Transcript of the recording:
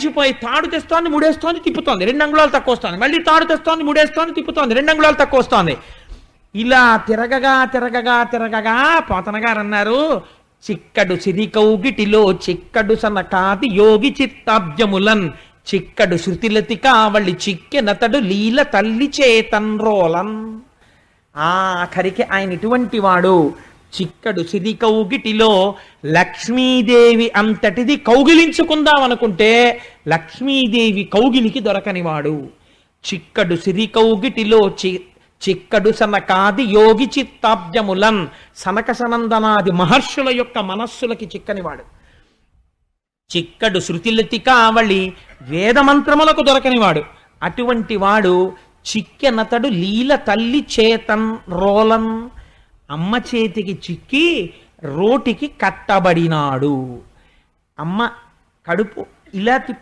అలిసిపోయి తాడు తెస్తోంది, ముడేస్తోంది, తిప్పుతోంది, 2 అంగుళాలు తక్కువ వస్తుంది, మళ్ళీ తాడు తెస్తోంది, ముడేస్తోంది, తిప్పుతోంది, 2 అంగుళాలు తక్కువ వస్తోంది. ఇలా తిరగగా తిరగగా తిరగగా పోతన గారు అన్నారు, చిక్కడు సిరికౌగిటిలో చిక్కడు సనకాది యోగి చిత్తాబ్జములన్ చిక్కడు శృతిలతి కావళి చిక్కెనతడు లీల తల్లి చేతన్రోలన్. ఆఖరికి ఆయన ఇటువంటి వాడు. చిక్కడు సిరి కౌగిటిలో లక్ష్మీదేవి అంతటిది కౌగిలించుకుందాం అనుకుంటే లక్ష్మీదేవి కౌగిలికి దొరకనివాడు. చిక్కడు సిరి కౌగిటిలో చిక్కడు సనకాది యోగి చిత్తాబ్జములన్ సనక సనందనాది మహర్షుల యొక్క మనస్సులకి చిక్కనివాడు. చిక్కడు శృతిలతి కావళి వేదమంత్రములకు దొరకనివాడు. అటువంటి వాడు చిక్కెనతడు లీల తల్లి చేతన్ రోలన్, అమ్మ చేతికి చిక్కి రోటికి కట్టబడినాడు. అమ్మ కడుపు ఇలా